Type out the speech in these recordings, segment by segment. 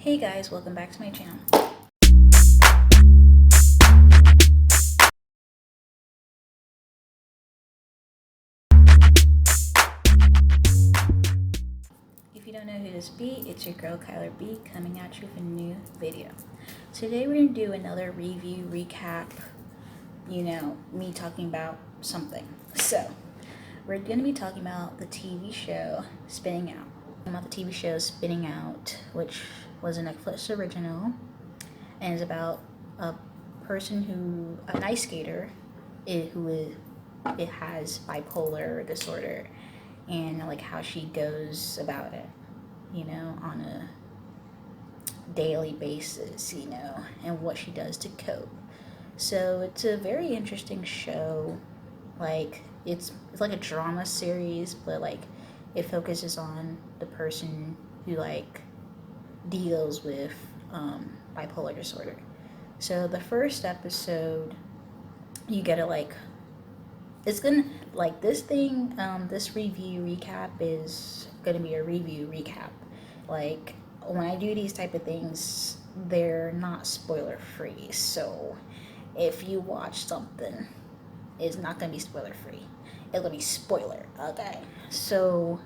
Hey guys, welcome back to my channel. If you don't know who this be, it's your girl Kyler B coming at you with a new video. Today we're going to do another review, recap, me talking about something. So, we're going to be talking about the TV show Spinning Out. About the TV show Spinning Out, which was a Netflix original, and is about a an ice skater, who it has bipolar disorder, and like how she goes about it, on a daily basis, and what she does to cope. So it's a very interesting show. Like it's like a drama series, but like it focuses on the person who like deals with bipolar disorder. So the first episode, you get it's gonna like this thing. This review recap is gonna be a review recap. Like when I do these type of things, they're not spoiler free. So if you watch something, it's not gonna be spoiler free. It's gonna be spoiler. Okay. So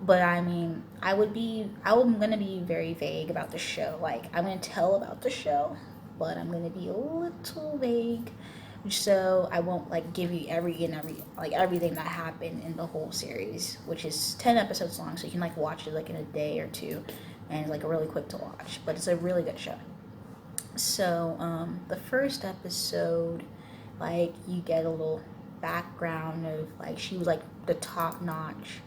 but I mean, I'm gonna be very vague about the show. Like, I'm gonna tell about the show, but I'm gonna be a little vague, so I won't like give you everything that happened in the whole series, which is 10 episodes long, so you can like watch it like in a day or two, and it's like really quick to watch. But it's a really good show. So the first episode, like you get a little background of like she was like the top notch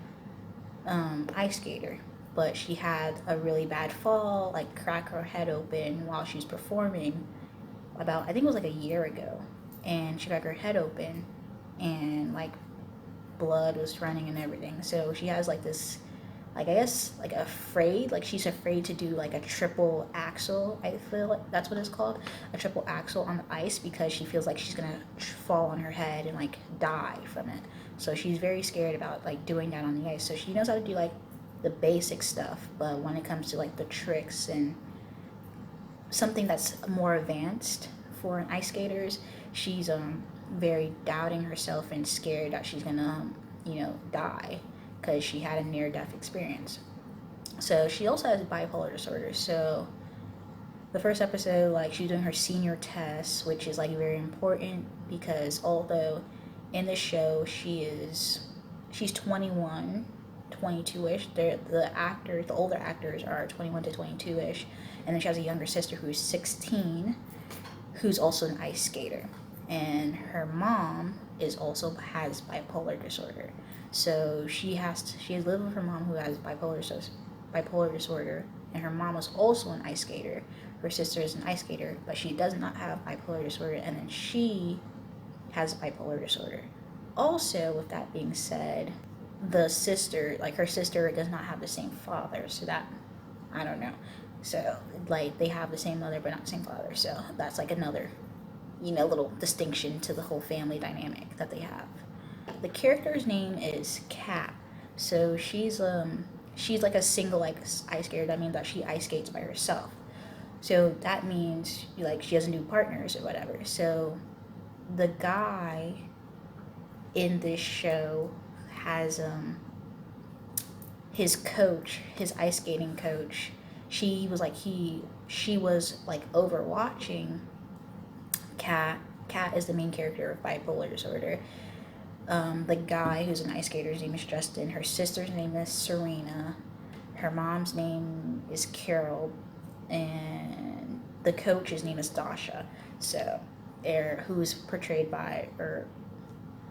ice skater, but she had a really bad fall, like crack her head open while she was performing about, I think it was like a year ago, and she cracked her head open, and like blood was running and everything. So she has like this, like I guess like afraid, like she's afraid to do like a triple axel. I feel like that's what it's called, a triple axel on the ice, because she feels like she's gonna fall on her head and like die from it. So she's very scared about like doing that on the ice. So she knows how to do like the basic stuff, but when it comes to like the tricks and something that's more advanced for an ice skaters, she's very doubting herself and scared that she's gonna die, because she had a near death experience. So she also has bipolar disorder. So the first episode, like she's doing her senior test, which is like very important, because although in the show she's 21, 22-ish, the older actors are 21 to 22-ish, and then she has a younger sister who's 16, who's also an ice skater, and her mom has bipolar disorder. So she has lived with her mom, who has bipolar disorder, and her mom was also an ice skater. Her sister is an ice skater, but she does not have bipolar disorder, and then she has bipolar disorder. Also, with that being said, her sister does not have the same father, so that, I don't know. So like they have the same mother but not the same father. So that's like another, little distinction to the whole family dynamic that they have. The character's name is Kat. So she's like a single like ice skater. That means that she ice skates by herself. So that means like she doesn't do partners or whatever. So the guy in this show has his coach, his ice skating coach. She was like overwatching Kat. Kat is the main character of bipolar disorder. The guy who's an ice skater's name is Justin. Her sister's name is Serena. Her mom's name is Carol, and the coach's name is Dasha. So, who's portrayed by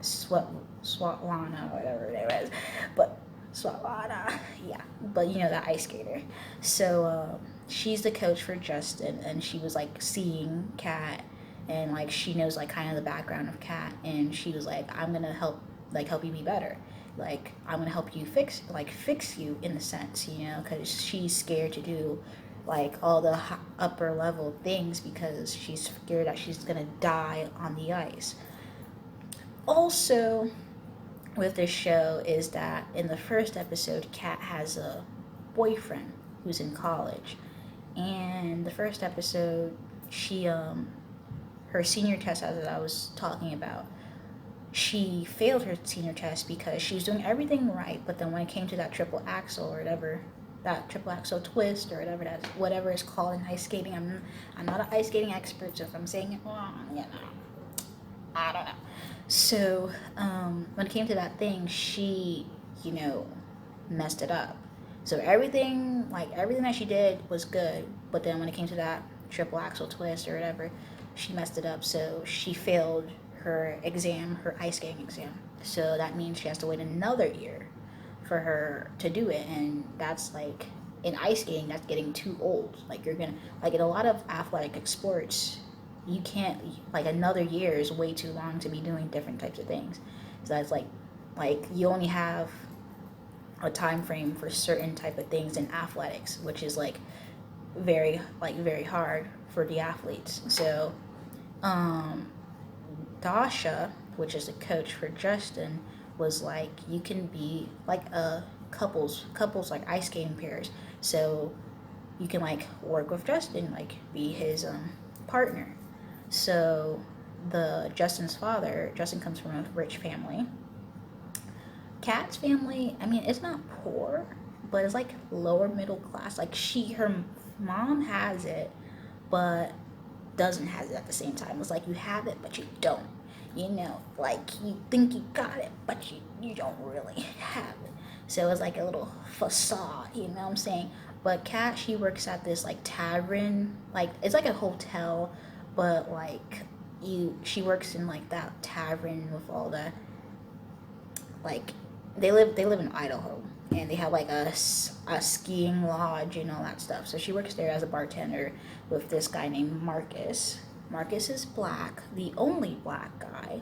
Swatlana, whatever her name is, but Swatlana, yeah. But that ice skater. So she's the coach for Justin, and she was like seeing Kat, and like she knows like kind of the background of Kat, and she was like, I'm gonna help you be better. Like I'm gonna help you fix you in the sense, because she's scared to do like all the upper level things, because she's scared that she's gonna die on the ice. Also, with this show is that in the first episode, Kat has a boyfriend who's in college, And the first episode, she her senior test, as I was talking about, she failed her senior test because she was doing everything right, but then when it came to that triple axel or whatever, that triple axel twist or whatever it's called in ice skating. I'm not an ice skating expert, so if I'm saying it wrong, I don't know. So when it came to that thing, she, you know, messed it up. So everything that she did was good, but then when it came to that triple axel twist or whatever, she messed it up. So she failed her exam, her ice skating exam. So that means she has to wait another year for her to do it, and that's like in ice skating, that's getting too old. Like you're gonna like in a lot of athletic sports, you can't like another year is way too long to be doing different types of things. So that's like you only have a time frame for certain type of things in athletics, which is very hard for the athletes. So um Dasha, which is the coach for Justin, was like, you can be like a couples like ice skating pairs. So you can like work with Justin, like be his partner. So the Justin's father, Justin comes from a rich family. Kat's family, I mean, it's not poor, but it's like lower middle class. Like her mom has it, but doesn't have it at the same time. It's like you have it, but you don't. You know, like you think you got it, but you don't really have it. So it's like a little facade, you know what I'm saying? But Kat, she works at this like tavern, like it's like a hotel, but like she works in like that tavern with all the like they live in Idaho, and they have like a skiing lodge and all that stuff. So she works there as a bartender with this guy named Marcus. Marcus is black, the only black guy,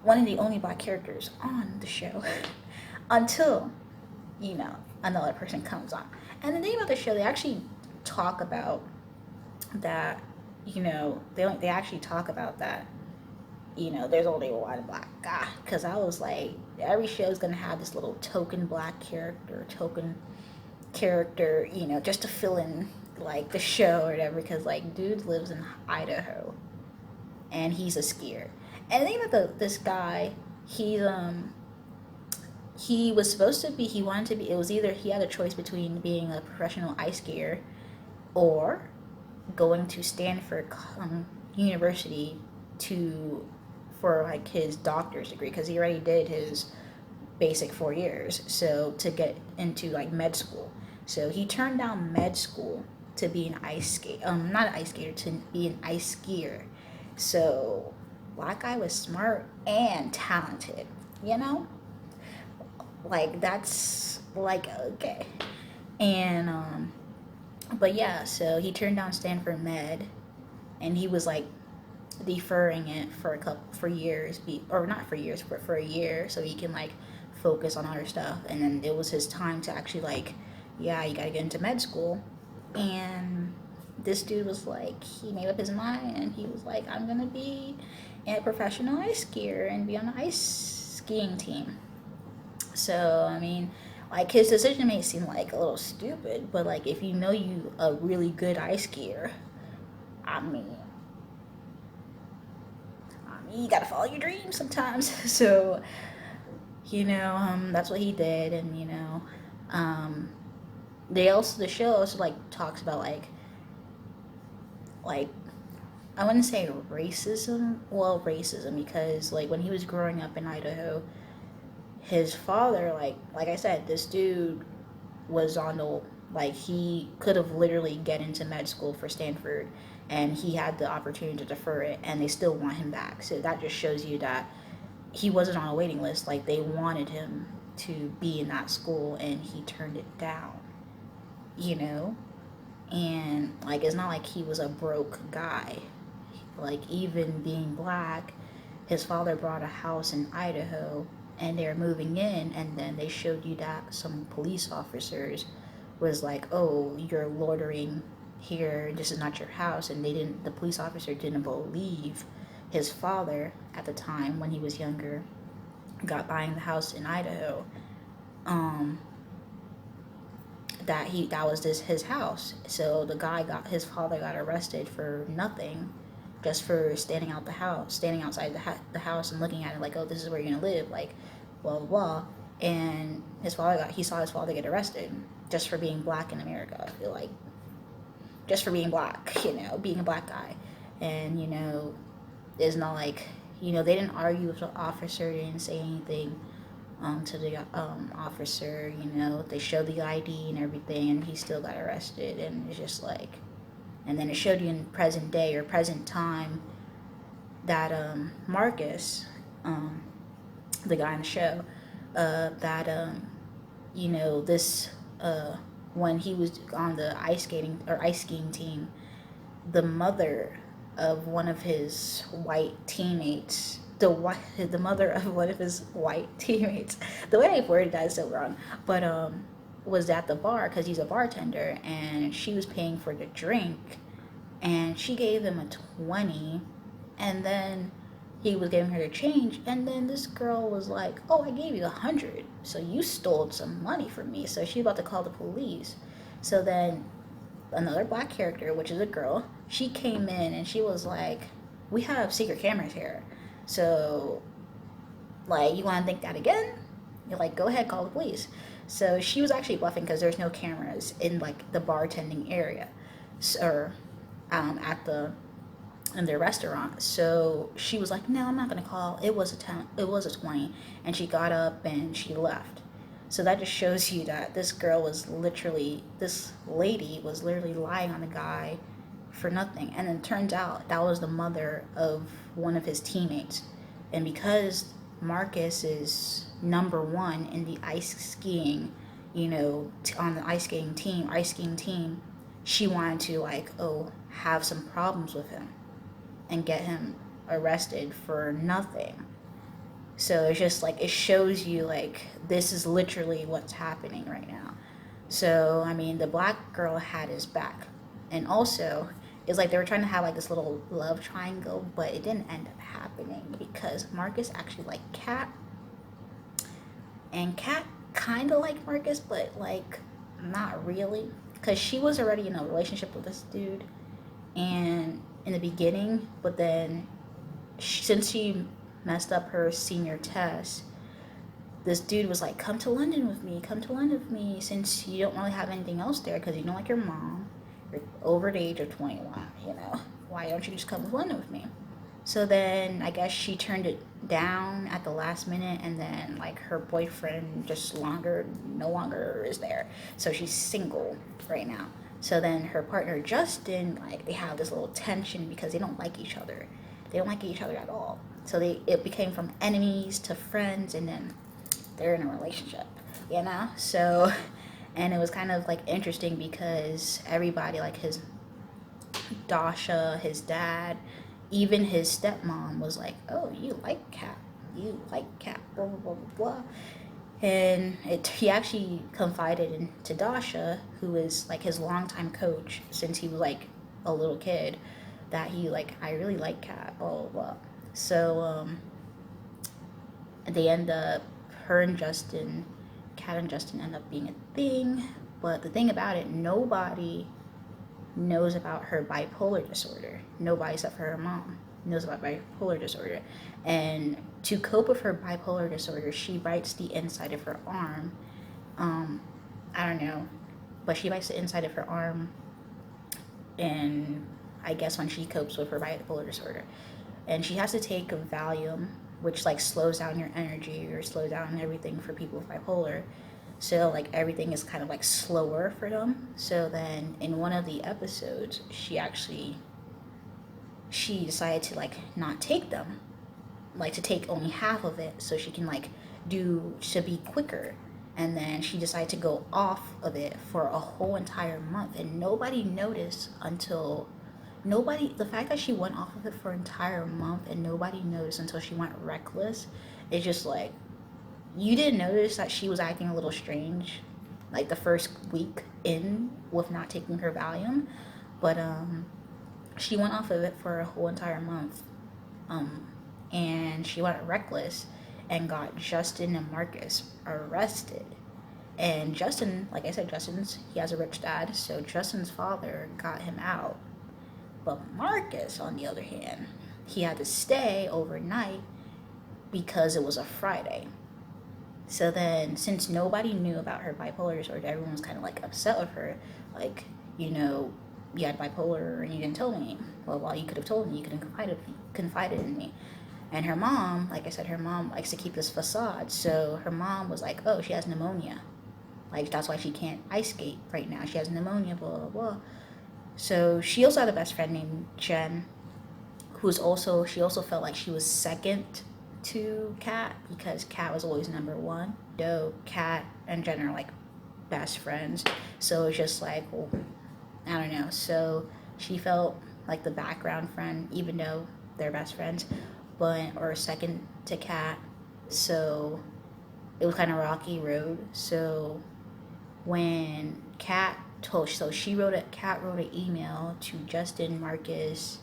one of the only black characters on the show, until another person comes on. And the name of the show, they actually talk about that. They actually talk about that there's only one black guy. Because I was like, every show is going to have this little token black character, just to fill in, like, the show or whatever. Because, like, dude lives in Idaho. And he's a skier. And the thing about this guy, he was supposed to be, he wanted to be, it was either he had a choice between being a professional ice skier or going to Stanford University for like his doctor's degree, because he already did his basic 4 years, so to get into like med school. So he turned down med school to be an not an ice skater, to be an ice skier. So black guy was smart and talented, like that's like okay. And but yeah, so he turned down Stanford med, and he was like deferring it for years, or not for years, but for a year, so he can like focus on other stuff. And then it was his time to actually like, yeah, you gotta get into med school. And this dude was like, he made up his mind, and he was like, I'm gonna be a professional ice skier and be on an ice skiing team. So I mean, like, his decision may seem like a little stupid, but like if you know you a really good ice skier, I mean, you gotta follow your dreams sometimes. So, that's what he did. And um, the show also like talks about like I wouldn't say racism. Well, racism, because like when he was growing up in Idaho, his father, like I said, this dude was on the, like, he could have literally get into med school for Stanford, and he had the opportunity to defer it, and they still want him back. So that just shows you that he wasn't on a waiting list. Like, they wanted him to be in that school, and he turned it down, and like it's not like he was a broke guy. Like, even being black, his father bought a house in Idaho, and they were moving in, and then they showed you that some police officers was like, oh, you're loitering here, this is not your house. And the police officer didn't believe his father at the time, when he was younger, got buying the house in Idaho. that was his house. So his father got arrested for nothing, just for standing outside the house and looking at it like, oh, this is where you're gonna live, like, blah blah blah. And he saw his father get arrested just for being black in America. I feel like just for being black, being a black guy, and it's not like they didn't argue with the officer, they didn't say anything to the officer. They showed the ID and everything, and he still got arrested. And it's just like, and then it showed you in present day or present time that Marcus, the guy in the show, that this when he was on the ice skiing team, the mother of one of his white teammates, the mother of one of his white teammates, the way I worded that is so wrong, but was at the bar because he's a bartender, and she was paying for the drink, and she gave him a 20, and then he was giving her the change, and then this girl was like, oh, I gave you 100, so you stole some money from me. So she's about to call the police. So then another black character, which is a girl, she came in and she was like, we have secret cameras here, so like, you want to think that again? You're like, go ahead, call the police. So she was actually bluffing because there's no cameras in like the bartending area, or at in their restaurant. So she was like, no, I'm not gonna call. It was a 20, and she got up and she left. So that just shows you that this lady was literally lying on the guy for nothing. And then it turns out that was the mother of one of his teammates. And because Marcus is number one in the ice skiing, on the ice skiing team, she wanted to have some problems with him and get him arrested for nothing. So it's just like, it shows you like, this is literally what's happening right now. So I mean, the black girl had his back, and also it's like they were trying to have like this little love triangle, but it didn't end up happening because Marcus actually liked Kat, and Kat kind of liked Marcus, but like not really, because she was already in a relationship with this dude, and in the beginning, but then since she messed up her senior test, this dude was like, come to London with me, since you don't really have anything else there because you don't like your mom, you're over the age of 21, why don't you just come to London with me? So then I guess she turned it down at the last minute, and then like her boyfriend just no longer is there, so she's single right now. So then her partner Justin, like, they have this little tension because they don't like each other. They don't like each other at all. So it became from enemies to friends, and then they're in a relationship, So, and it was kind of like interesting because everybody, like his Dasha, his dad, even his stepmom was like, oh, you like Kat, blah, blah, blah, blah, blah. And he actually confided into Dasha, who is like his longtime coach since he was like a little kid, that he like, I really like Kat, blah, blah, blah. So they end up, Kat and Justin end up being a thing. But the thing about it, nobody knows about her bipolar disorder. Nobody except for her mom knows about bipolar disorder. And to cope with her bipolar disorder, she bites the inside of her arm. I don't know, but she bites the inside of her arm, and I guess when she copes with her bipolar disorder, and she has to take a Valium, which like slows down your energy or slows down everything for people with bipolar. So like everything is kind of like slower for them. So then in one of the episodes, she decided to like not take them, like to take only half of it so she can like to be quicker. And then she decided to go off of it for a whole entire month, and nobody noticed the fact that she went off of it for an entire month and nobody noticed until she went reckless. It's just like, you didn't notice that she was acting a little strange like the first week in with not taking her Valium, but she went off of it for a whole entire month, and she went reckless and got Justin and Marcus arrested. And Justin, like I said, he has a rich dad, so Justin's father got him out. But Marcus, on the other hand, he had to stay overnight because it was a Friday. So then, since nobody knew about her bipolar disorder, everyone was kind of like upset with her. Like, you had bipolar and you didn't tell me. Well, you could have told me, you could have confided in me. And her mom, like I said, her mom likes to keep this facade. So her mom was like, oh, she has pneumonia. Like, that's why she can't ice skate right now. She has pneumonia, blah, blah, blah. So she also had a best friend named Jen, she also felt like she was second to Kat because Kat was always number one. Though Kat and Jen are like best friends. So it's just like, well, I don't know. So she felt like the background friend, even though they're best friends, or second to Kat. So it was kind of rocky road. So when Kat wrote an email to Justin, Marcus,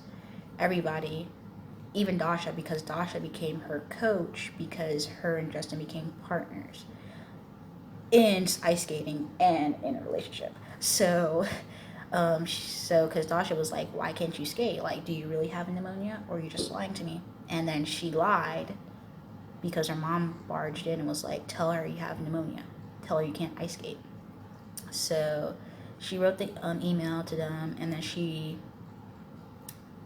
everybody, even Dasha, because Dasha became her coach because her and Justin became partners in ice skating and in a relationship. So because Dasha was like, why can't you skate? Like, do you really have pneumonia or are you just lying to me? And then she lied because her mom barged in and was like, tell her you have pneumonia. Tell her you can't ice skate. So she wrote the email to them, and then she,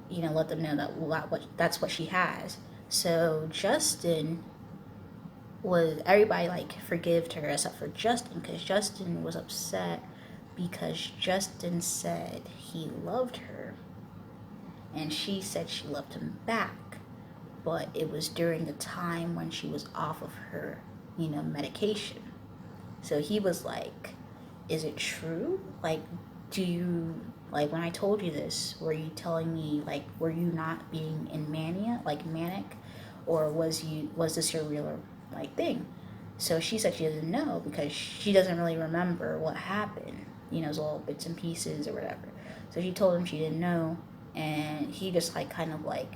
let them know that that's what she has. So everybody like forgived her except for Justin, because Justin was upset because Justin said he loved her, and she said she loved him back, but it was during the time when she was off of her, medication. So he was like, is it true? Like, when I told you this, were you telling me, like, were you not being in mania, like manic, or was this your real, like, thing? So she said she doesn't know because she doesn't really remember what happened, it's all bits and pieces or whatever. So she told him she didn't know, and he just, like, kind of, like,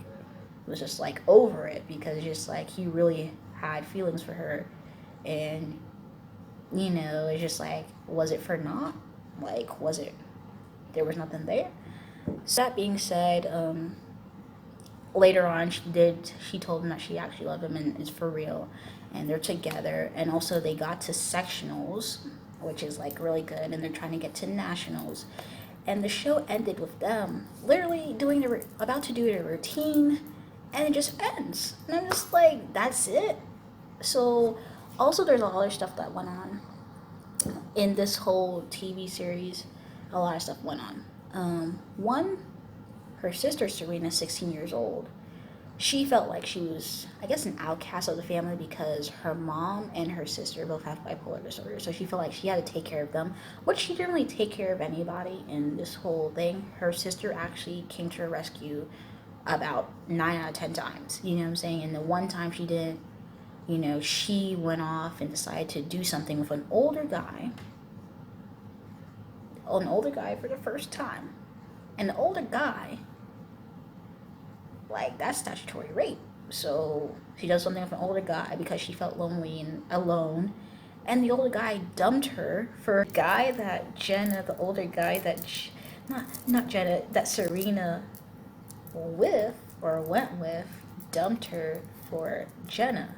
was just, like, over it because just, like, he really had feelings for her, and it's just like, was it for naught? Like, there was nothing there? So that being said, later on she told him that she actually loved him and is for real, and they're together, and also they got to sectionals, which is like really good, and they're trying to get to nationals, and the show ended with them literally about to do their routine, and it just ends, and I'm just like, that's it. So also there's a lot of other stuff that went on in this whole TV series. A lot of stuff went on. One, her sister Serena, 16 years old, she felt like she was, I guess, an outcast of the family because her mom and her sister both have bipolar disorder. So she felt like she had to take care of them, which she didn't really take care of anybody in this whole thing. Her sister actually came to her rescue about 9 out of 10 times. You know what I'm saying? And the one time she didn't, she went off and decided to do something with an older guy for the first time. And the older guy, like, that's statutory rape. So she does something with an older guy because she felt lonely and alone. And the older guy dumped her for a guy that that Serena went with, dumped her for Jenna.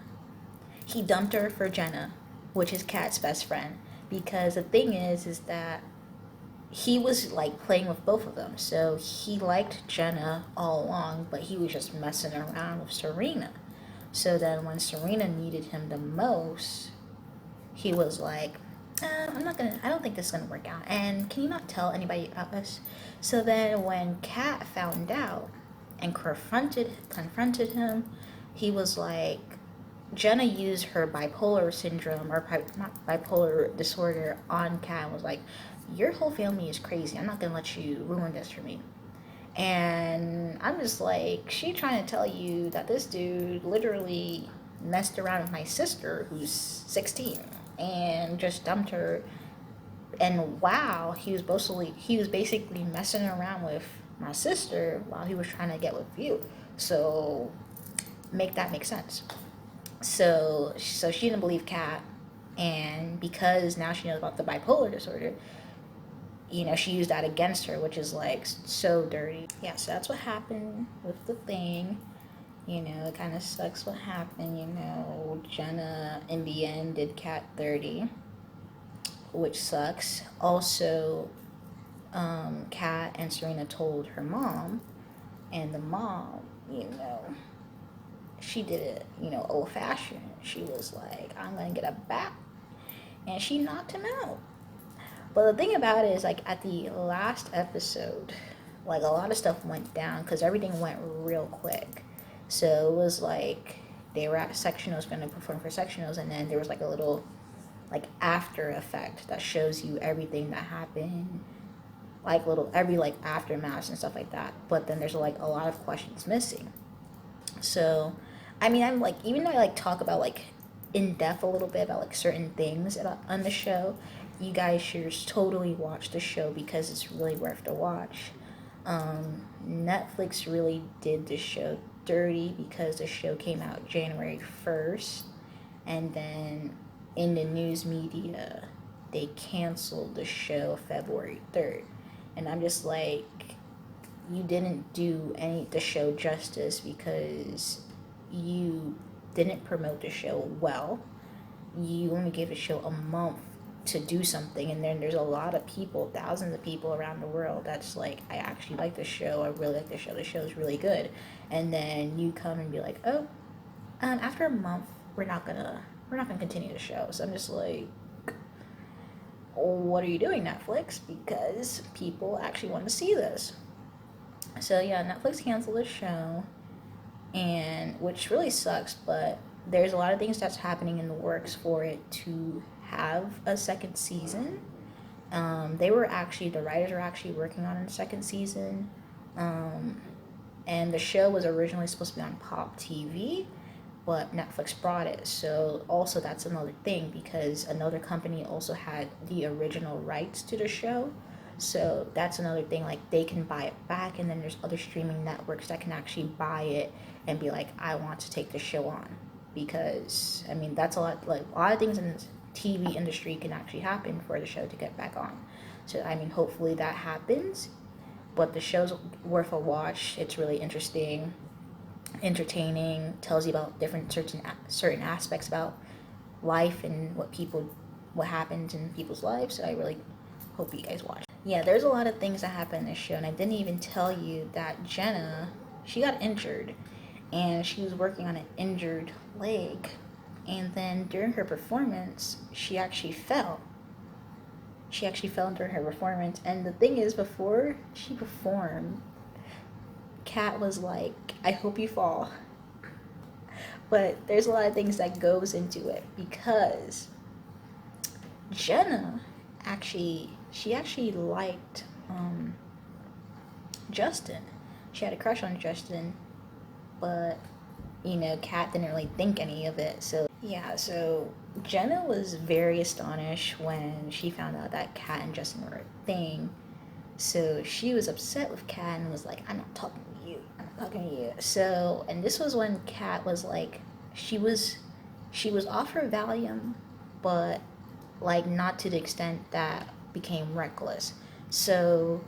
He dumped her for Jenna, which is Kat's best friend. Because the thing is that he was like playing with both of them. So he liked Jenna all along, but he was just messing around with Serena. So then when Serena needed him the most, he was like, I don't think this is gonna work out. And can you not tell anybody about this? So then when Kat found out and confronted him, he was like, Jenna used her bipolar syndrome, or not bipolar disorder, on Kat and was like, your whole family is crazy. I'm not going to let you ruin this for me. And I'm just like, she trying to tell you that this dude literally messed around with my sister, who's 16, and just dumped her. And wow, he was basically messing around with my sister while he was trying to get with you. So make that make sense. So she didn't believe Kat, And because now she knows about the bipolar disorder, she used that against her, which is like so dirty. Yeah, so that's what happened with the thing. It kind of sucks what happened. Jenna in the end did Cat 30, which sucks. Also, Kat and Serena told her mom, and the mom, she did it, old fashioned. She was like, I'm gonna get a bat, and she knocked him out. But the thing about it is, like, at the last episode, like, a lot of stuff went down because everything went real quick. So it was like they were at sectionals, going to perform for sectionals, and then there was like a little like after effect that shows you everything that happened, like every like aftermath and stuff like that. But then there's like a lot of questions missing. So I mean, I'm like, even though I like talk about like in depth a little bit about like certain things on the show, you guys should just totally watch the show because it's really worth the watch. Netflix really did the show dirty because the show came out January 1st, and then in the news media they canceled the show February 3rd. And I'm just like, you didn't do the show justice because you didn't promote the show well. You only gave the show a month to do something, and then there's a lot of people, thousands of people around the world that's like, I actually like the show, I really like the show is really good. And then you come and be like, oh, after a month we're not gonna continue the show. So I'm just like, what are you doing, Netflix? Because people actually want to see this. So yeah, Netflix canceled the show, and which really sucks, but there's a lot of things that's happening in the works for it to have a second season. The writers are actually working on a second season. And the show was originally supposed to be on Pop TV, but Netflix brought it. So also that's another thing because another company also had the original rights to the show. So that's another thing, like they can buy it back, and then there's other streaming networks that can actually buy it and be like, I want to take the show on. Because I mean, that's a lot of things in the TV industry can actually happen for the show to get back on. So I mean, hopefully that happens. But the show's worth a watch. It's really interesting, entertaining, tells you about different certain aspects about life and what happens in people's lives. So I really hope you guys watch. Yeah, there's a lot of things that happen in this show, and I didn't even tell you that Jenna, she got injured, and she was working on an injured leg, and then during her performance, she actually fell. During her performance, and the thing is, before she performed, Kat was like, I hope you fall. But there's a lot of things that goes into it because Jenna actually liked Justin. She had a crush on Justin, but Kat didn't really think any of it. So yeah, so Jenna was very astonished when she found out that Kat and Justin were a thing. So she was upset with Kat and was like, I'm not talking to you. So, and this was when Kat was like, she was off her Valium, but like not to the extent that became reckless. So,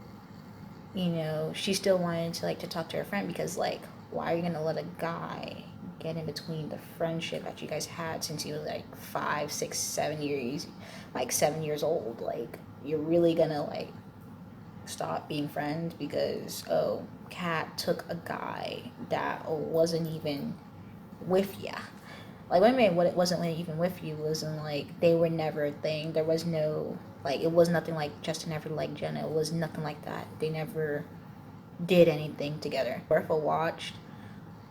she still wanted to talk to her friend because like, why are you gonna let a guy get in between the friendship that you guys had since you was like 5, 6, 7 years, like 7 years old? Like, you're really gonna like stop being friends because Kat took a guy that wasn't even with ya. Like, what I mean, what it wasn't even with you wasn't like they were never a thing. There was no like, it was nothing like Justin never liked Jenna. It was nothing like that. They never did anything together. Worth a watch.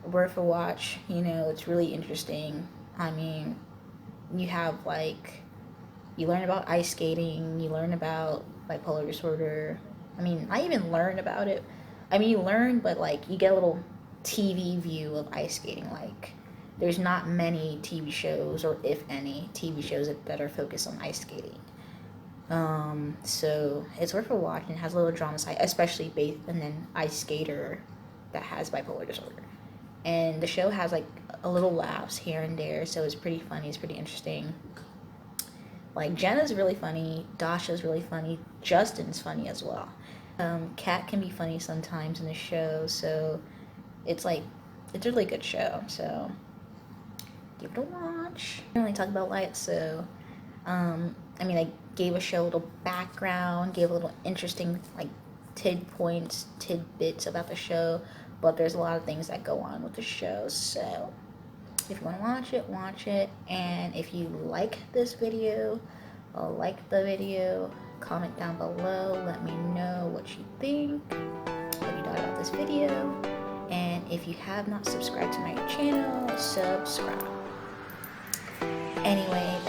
It's really interesting. I mean, you have like, you learn about ice skating, you learn about bipolar disorder. I mean, I even learned about it. I mean, you learn, but like, you get a little TV view of ice skating. Like, there's not many TV shows, or if any, TV shows that are focused on ice skating. So it's worth a watch, and it has a little drama side, especially based on an ice skater that has bipolar disorder. And the show has like a little laughs here and there, so it's pretty funny, it's pretty interesting. Like Jenna's really funny, Dasha's really funny, Justin's funny as well. Kat can be funny sometimes in the show, so it's like it's a really good show. So give it a watch. I only talk about light, so I mean, I gave a show a little background, gave a little interesting like tidbits about the show, but there's a lot of things that go on with the show. So if you want to watch it, and if you like this video, like the video, comment down below, let me know what you think, what you thought about this video, and if you have not subscribed to my channel, subscribe. Anyway,